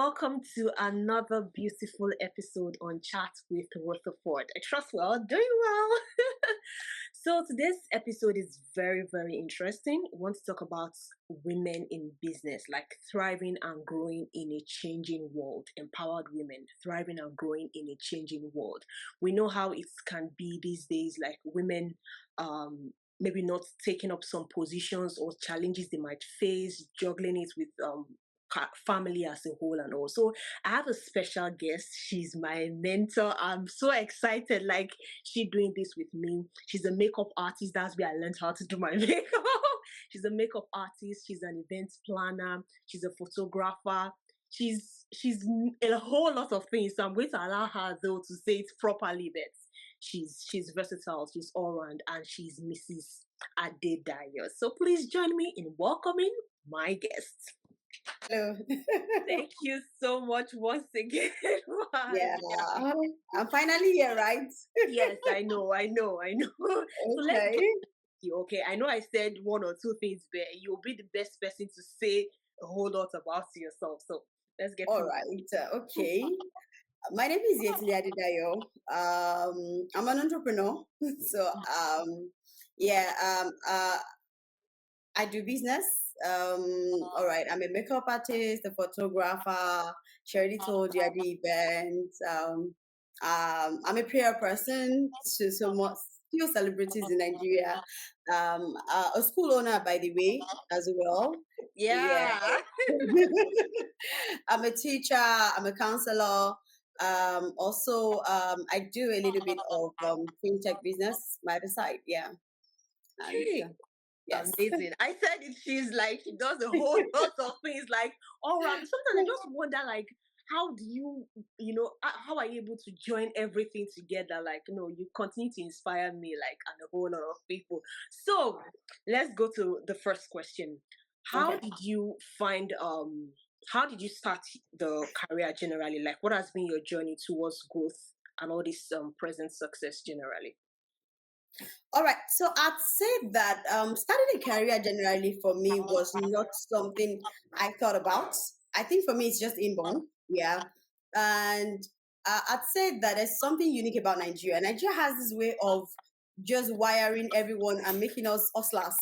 welcome to another beautiful episode on Chat with Rutherford. I trust we're all doing well. So today's episode is very, very interesting. We want to talk about women in business, like thriving and growing in a changing world. Empowered women thriving and growing in a changing world. We know how it can be these days, like women maybe not taking up some positions or challenges they might face, juggling it with family as a whole and all. So I have a special guest. She's my mentor. I'm so excited, like she doing this with me. She's a makeup artist. That's where I learned how to do my makeup. She's a makeup artist. She's an event planner. She's a photographer. She's a whole lot of things. So I'm going to allow her though to say it properly, but she's versatile, she's all round, and she's Mrs. Adedayo. So please join me in welcoming my guest. Hello. Thank you so much once again. Yeah, I'm finally here, right? Yes, I know. So let's get Okay. you. Okay, I know I said one or two things, but you'll be the best person to say a whole lot about yourself. So let's get All to right. Okay. My name is Yetili Adedayo. I'm an entrepreneur. So, yeah, I do business. All right. I'm a makeup artist, a photographer. She already told you I do events. I'm a prayer person to so much few celebrities in Nigeria. A school owner, by the way, as well. Yeah. Yeah. I'm a teacher. I'm a counselor. Also, I do a little bit of fintech business by the side. Yeah. And Hey, yes. amazing. I said it, she's like, she does a whole lot of things, like all around. Sometimes I just wonder, like, how do you, how are you able to join everything together? Like, you continue to inspire me, like, and a whole lot of people. So let's go to the first question. How Okay. did you find, how did you start the career generally? Like, what has been your journey towards growth and all this present success generally? All right. So I'd say that starting a career generally for me was not something I thought about. I think for me it's just inborn. Yeah. And I'd say that there's something unique about Nigeria. Nigeria has this way of just wiring everyone and making us hustlers.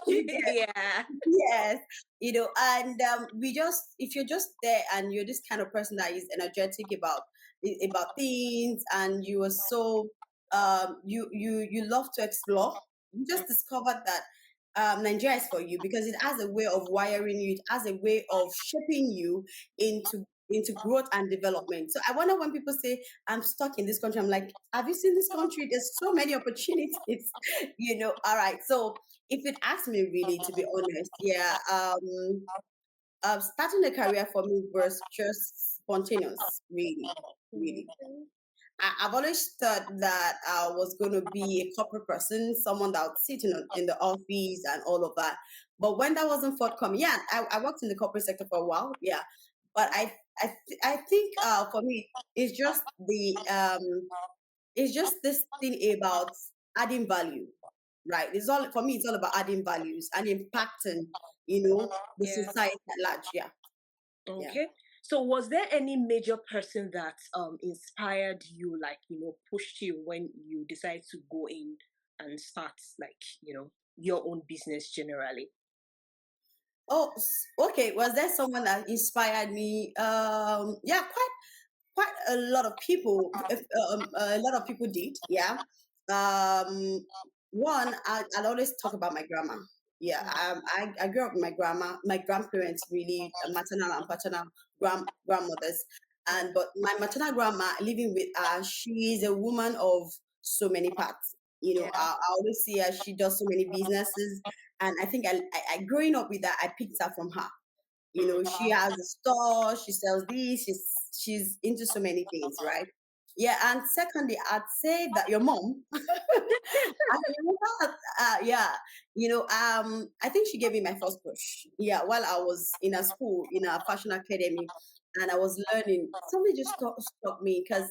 You get? Yeah. Yes. And we just, if you're just there and you're this kind of person that is energetic about things, and you are so you love to explore, you just discovered that Nigeria is for you because it has a way of wiring you, it has a way of shaping you into growth and development. So I wonder when people say I'm stuck in this country, I'm like, have you seen this country? There's so many opportunities. All right. So if it asks me really, to be honest, yeah, starting a career for me was just spontaneous, really, really. I've always thought that I was going to be a corporate person, someone that would sit in the office and all of that. But when that wasn't forthcoming, yeah, I worked in the corporate sector for a while, yeah. But I think for me, it's just it's just this thing about adding value, right? It's all for me. It's all about adding values and impacting, the Yeah. society at large. Yeah, yeah. Okay. So was there any major person that inspired you, like, pushed you when you decided to go in and start, like, your own business generally? Oh, okay. Was there someone that inspired me? Yeah, quite a lot of people. A lot of people did. Yeah. Um, one, I'll always talk about my grandma. Yeah, I grew up with my grandma, my grandparents, really maternal and paternal grandmothers, and but my maternal grandma living with her, she is a woman of so many parts. Yeah. I always see her. She does so many businesses, and I think I growing up with that, I picked her from her. She has a store, she sells this, she's into so many things, right? Yeah, and secondly, I'd say that your mom, I remember, yeah, I think she gave me my first push. Yeah, while I was in a school, in a fashion academy, and I was learning, something just struck me because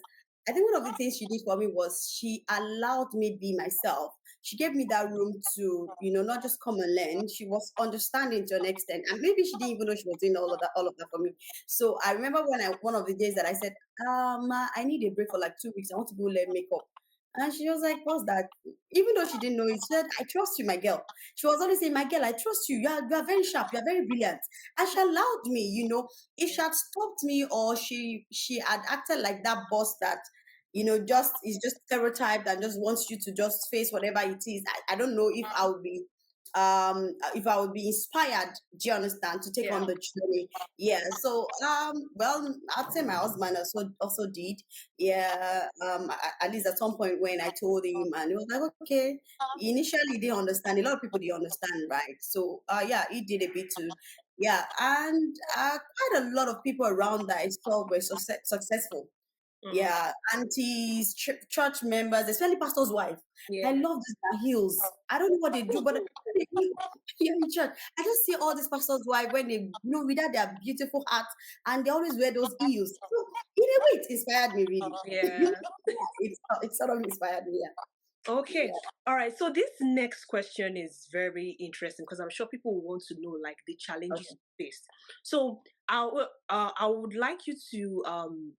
I think one of the things she did for me was she allowed me be myself. she gave me that room to, not just come and learn. She was understanding to an extent, and maybe she didn't even know she was doing all of that for me. So I remember when one of the days that I said, Ma, I need a break for like 2 weeks. I want to go learn makeup. And she was like, what's that? Even though she didn't know it, she said, I trust you, my girl. She was always saying, my girl, I trust you. You are very sharp. You are very brilliant. And she allowed me, if she had stopped me, or she had acted like that boss that, just is just stereotyped and just wants you to just face whatever it is. I don't know if I would be inspired, do you understand, to take Yeah. on the journey. Yeah. So well, I'd say my husband also did. Yeah. At least at some point when I told him, and he was like, okay. Initially he didn't understand. A lot of people didn't understand, right? So yeah, he did a bit too. Yeah. And quite a lot of people around that I saw were successful. Mm-hmm. Yeah, aunties, church members, especially pastor's wife. I Yeah. love these their heels. I don't know what they do, but they do here in church. I just see all these pastors' wife when they, without their beautiful hats, and they always wear those heels. So in a way, it inspired me really. Yeah. It sort of inspired me. Okay. Yeah, All right. So this next question is very interesting because I'm sure people want to know like the yeah. challenges Okay. you faced. So I would like you to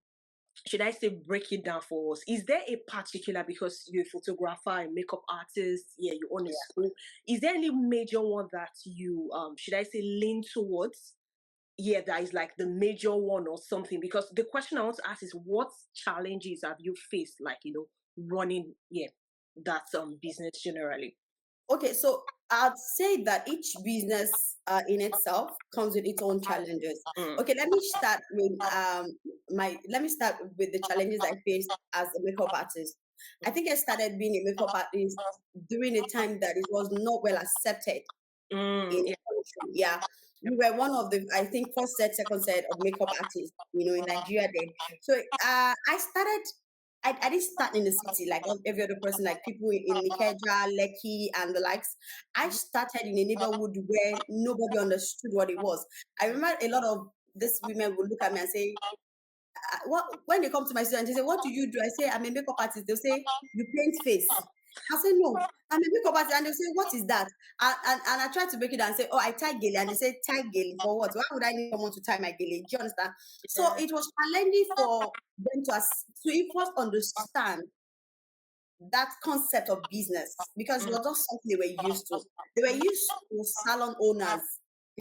should I say break it down for us? Is there a particular, because you're a photographer and makeup artist, yeah, you own a Yeah. school. Is there any major one that you should I say lean towards? Yeah, that is like the major one or something. Because the question I want to ask is what challenges have you faced, like, running, yeah, that business generally. Okay, so I'd say that each business in itself comes with its own challenges. Mm, Okay, let me start with the challenges I faced as a makeup artist. I think I started being a makeup artist during a time that it was not well accepted in yeah. the country. Yeah. We were one of the, I think, first set, second set of makeup artists, in Nigeria then. So I didn't start in the city like every other person, like people in Ikeja, Lekki, and the likes. I started in a neighborhood where nobody understood what it was. I remember a lot of these women would look at me and say, what when they come to my studio and they say, what do you do? I say, I'm a makeup artist. They'll say, you paint face. I say, no, I'm a makeup artist. And they'll say, what is that? And I try to break it down and say, oh, I tie gele. And they say, tie gele for what? Why would I need someone to tie my gele? Do you understand? So Yeah. it was challenging for them to first understand that concept of business, because it Mm, was not something they were used to. They were used to salon owners,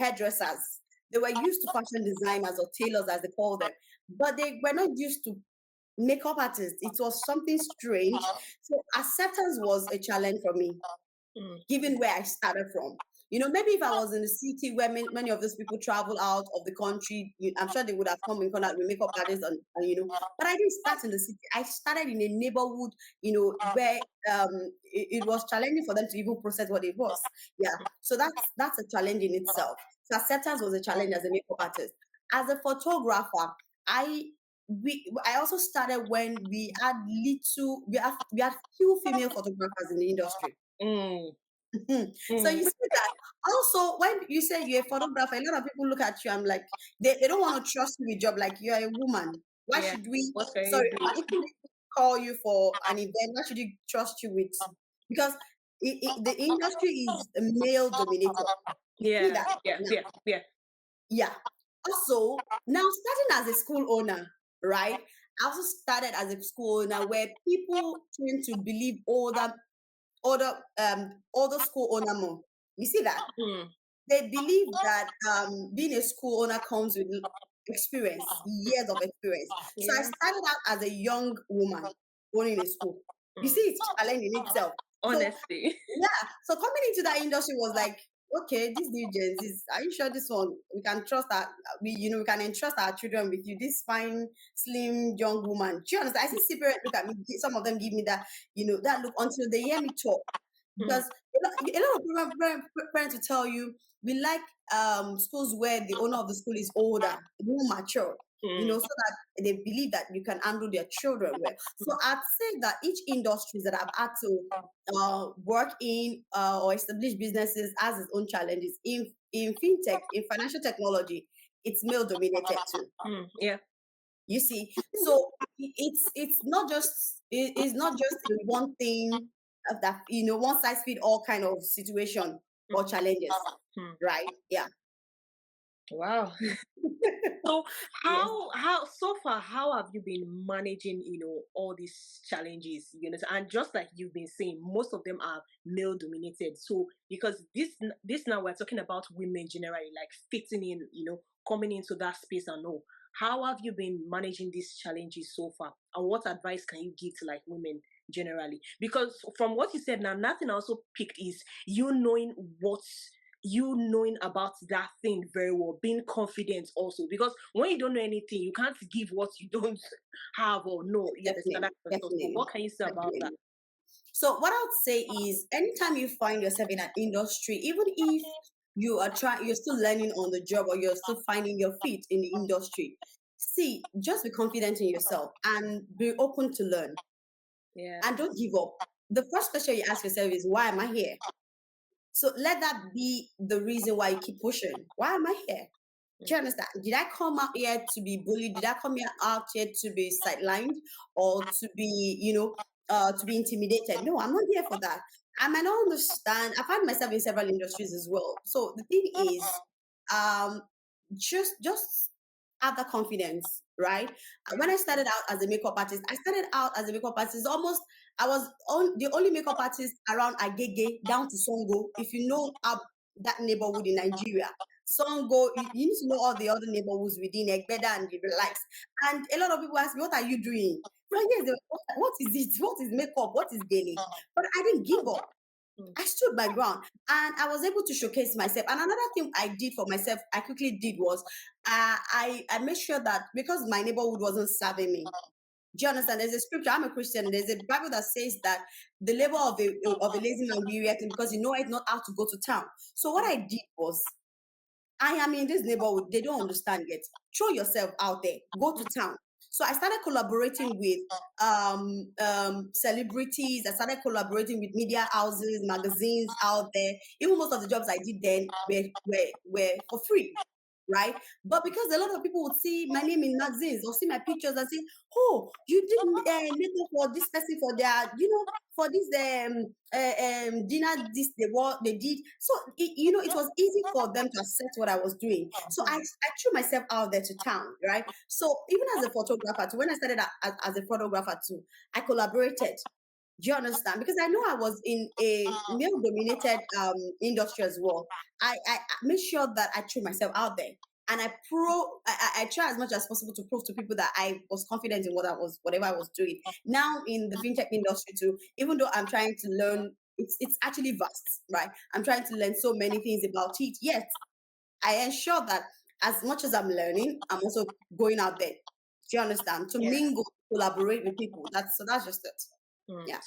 hairdressers. They were used to fashion designers or tailors, as they call them, but they were not used to makeup artists. It was something strange. So acceptance was a challenge for me, mm, given where I started from. Maybe if I was in the city where many of those people travel out of the country, I'm sure they would have come in contact with makeup artists, but I didn't start in the city. I started in a neighborhood, where it was challenging for them to even process what it was. Yeah. So that's a challenge in itself. So acceptance was a challenge as a makeup artist. As a photographer, I also started when we had few female photographers in the industry. mm, So mm, you see that also when you say you're a photographer, a lot of people look at you. I'm like, they don't want to trust you with job. Like you're a woman. Why yeah. should we? What can you Sorry, do? if we call you for an event, why should you trust you with? Because the industry is male dominated. You see Yeah. that Yeah. now. Yeah. Yeah. Yeah. Also, now starting as a school owner, right? I also started as a school owner where people tend to believe older school owner more. You see that? Mm, They believe that being a school owner comes with experience, years of experience. So I yeah. started out as a young woman owning a school. You see, Mm. it's challenge in itself. So Honestly. yeah, so coming into that industry was like, okay, this new gens is. Are you sure this one we can trust our we can entrust our children with you? This fine, slim young woman. Do you understand? I see separate look at me. Some of them give me that look until they hear me talk, Mm, because a lot of parents will tell you we like schools where the owner of the school is older, more mature, mm, so that they believe that you can handle their children well. So I'd say that each industry that I've had to work in or establish businesses has its own challenges. In fintech, in financial technology, it's male dominated too. yeah. You see, so it's not just a one thing that one size fit all kind of situation or challenges, Hmm. right? Yeah. Wow. So Yes, how so far how have you been managing, all these challenges, and just like you've been saying, most of them are male dominated. So because this now we're talking about women generally, like fitting in, coming into that space and all. How have you been managing these challenges so far? And what advice can you give to like women generally? Because from what you said now, nothing I also picked is you knowing about that thing very well, being confident also. Because when you don't know anything, you can't give what you don't have or know. You understand that definitely, kind of stuff. So definitely, what can you say about that? definitely. So what I would say is anytime you find yourself in an industry, even if you're still learning on the job or you're still finding your feet in the industry, see, just be confident in yourself and be open to learn Yeah. and don't give up. The first question you ask yourself is, why am I here? So let that be the reason why you keep pushing. Why am I here? Do you Mm. understand? Did I come out here to be bullied? Did I come out here to be sidelined or to be, to be intimidated? No, I'm not here for that. I might not understand. I find myself in several industries as well. So the thing is, um, just have the confidence, right? When I started out as a makeup artist, almost I was the only makeup artist around Agege down to Songo. If you know that neighborhood in Nigeria, Songo, you need to know all the other neighborhoods within Egbeda and the likes. And a lot of people ask me, what are you doing? So yes, what is it? What is makeup? What is Gele? But I didn't give up. Mm. I stood my ground and I was able to showcase myself. And another thing I did for myself, I quickly did was I made sure that because my neighborhood wasn't serving me. Do you understand? There's a scripture. I'm a Christian. There's a Bible that says that the labor of a lazy man will be reckoned because he knoweth not how to go to town. So what I did was I am in this neighborhood. They don't understand yet. Throw yourself out there. Go to town. So I started collaborating with celebrities. I started collaborating with media houses, magazines out there. Even most of the jobs I did then were for free, right? But because a lot of people would see my name in magazines or see my pictures and say, "Oh, you did makeup for this person for their, for this dinner, this they did." So it was easy for them to accept what I was doing. So I threw myself out there to town, right? So even as a photographer too, when I started as a photographer too, I collaborated. Do you understand? Because I know I was in a male dominated industry as well. I made sure that I threw myself out there. And I try as much as possible to prove to people that I was confident in whatever I was doing. Now in the fintech industry too, even though I'm trying to learn, it's actually vast, right? I'm trying to learn so many things about it. Yet I ensure that as much as I'm learning, I'm also going out there. Do you understand? To Yeah. mingle, collaborate with people. That's just it. Mm. Yeah.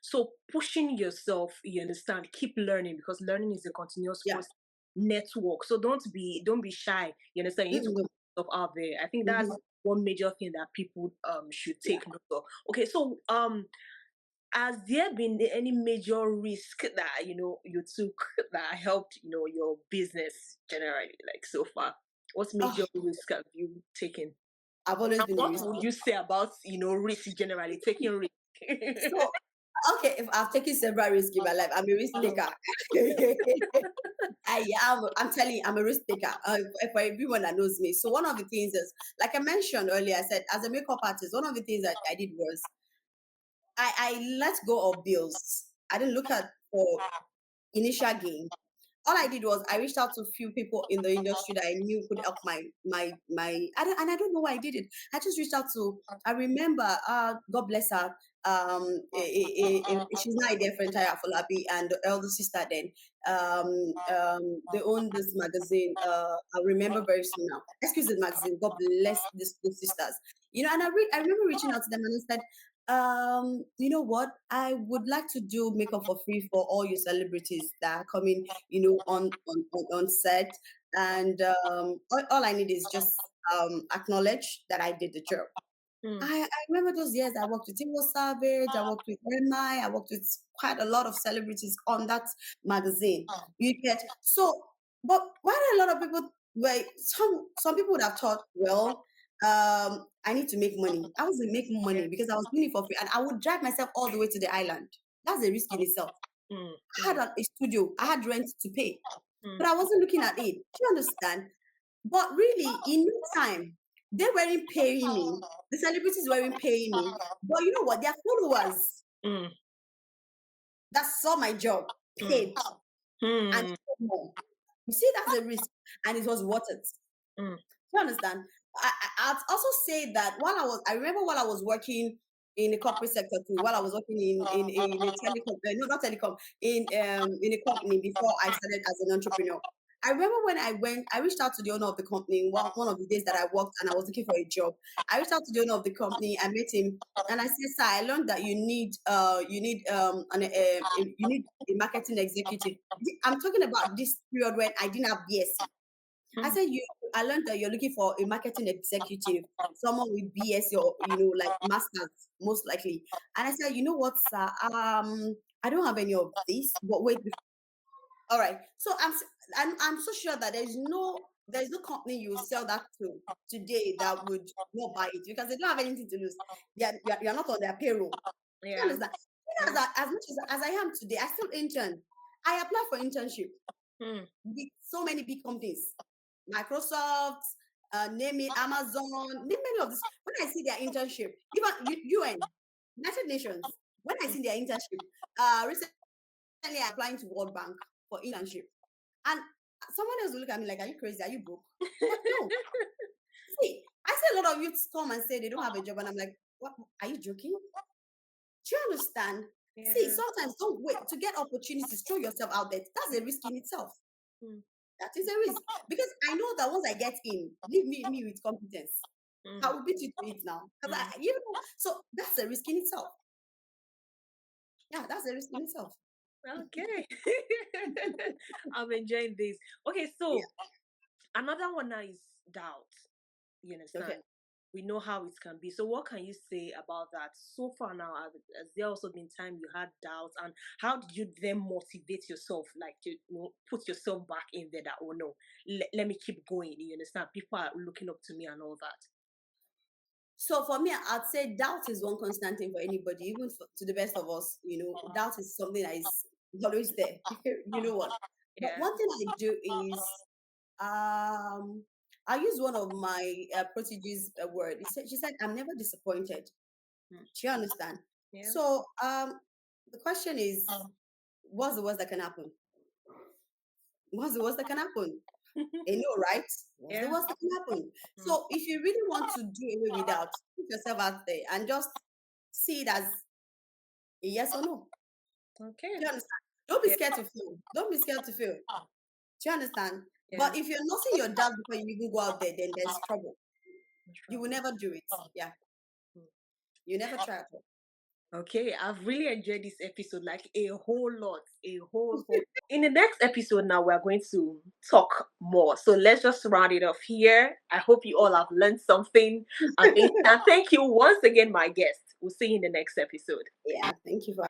So pushing yourself, you understand, keep learning because learning is a continuous Yeah. process. Network. So don't be shy. You understand? You need to put Mm-mm. yourself out there. I think that's Mhm. one major thing that people should Yeah. take note of. Okay, so has there been any major risk that you took that helped your business generally, like so far? What Oh, major risk have you taken? I've always And been a what risk would you taker. say about risk generally, taking risk? So, okay, if I've taken several risks in my life, I'm a risk Mm, taker. I'm telling you, I'm a risk taker for everyone that knows me. So, one of the things is, like I mentioned earlier, I said, as a makeup artist, one of the things that I did was I let go of bills. I didn't look at for initial gain. All I did was I reached out to a few people in the industry that I knew could help my and I don't know why I did it. I just reached out to I remember God bless her. She's now a dear friend Taya Folabi and the elder sister then. They own this magazine. I remember very soon now. Excuse the magazine. God bless these sisters. And I remember reaching out to them and I said, you know what? I would like to do makeup for free for all your celebrities that are coming, on set. And all I need is just acknowledge that I did the job. mm, I remember those years I worked with Timo Savage, I worked with MI, I worked with quite a lot of celebrities on that magazine. You get so, but why do a lot of people? Well, some people would have thought, well, I need to make money. I wasn't making money because I was doing it for free, and I would drive myself all the way to the island. That's a risk in itself. Mm, I had a studio, I had rent to pay, mm, but I wasn't looking at it. Do you understand? But really, in no time, they weren't paying me. The celebrities weren't paying me. But you know what? Their followers mm, that saw my job mm, paid and mm, paid more. You see, that's a risk, and it was worth it. mm, You understand? I'd also say that I remember while I was working in the corporate sector too, while I was working in a telecom, no, not telecom, in a company before I started as an entrepreneur. I remember when I reached out to the owner of the company one of the days that I worked and I was looking for a job. I reached out to the owner of the company, I met him, and I said, "Sir, I learned that you need a marketing executive." I'm talking about this period when I didn't have BSc. I mm. said, I learned that you're looking for a marketing executive, someone with BS or, like masters, most likely. And I said, you know what, sir? I don't have any of this, but wait. All right. So I'm so sure that there's no company you will sell that to today that would not buy it because they don't have anything to lose. You're not on their payroll. Do you Yeah. understand? As much as I am today, I still intern. I apply for internship Mm, with so many big companies. Microsoft, name it, Amazon, name many of this. When I see their internship, even UN, United Nations, when I see their internship, recently I applying to World Bank for internship, and someone else will look at me like, "Are you crazy? Are you broke?" But no, see, I see a lot of youths come and say they don't have a job, and I'm like, "What? Are you joking? Do you understand?" See, yeah. sometimes don't wait to get opportunities. Throw yourself out there. That's a risk in itself. Mm, That is a risk because I know that once I get in, leave me with competence. mm, I will beat you to it now because mm. so that's a risk in itself. Yeah, that's a risk in itself. Okay. I'm enjoying this. Okay, Yeah. so another one now is doubt. You Okay. understand? We know how it can be. So, what can you say about that? So far now, has there also been time you had doubts, and how did you then motivate yourself, like to put yourself back in there? That oh no, let me keep going. You understand? People are looking up to me and all that. So for me, I'd say doubt is one constant thing for anybody, even to the best of us. Doubt is something that is always there. You know what? But Yeah. one thing I do is um, I use one of my proteges word. She said, "I'm never disappointed." Mm. Do you understand? Yeah. So the question is, what's the worst that can happen? What's the worst that can happen? A no, right? What's the Yeah. worst that can happen? Mm. So if you really want to do away with doubt, put yourself out there and just see it as a yes or no. Okay. Do you understand? Don't be Yeah. scared to fail. Don't be scared to fail. Do you understand? Yeah. But if you're not seeing your doubt before you even go out there, then there's trouble. That's You will trouble. never do it. Yeah. You never try at all. Okay, I've really enjoyed this episode, like a whole lot, a whole. In the next episode, now we're going to talk more. So let's just round it off here. I hope you all have learned something amazing. And thank you once again, my guest. We'll see you in the next episode. Yeah. Thank you for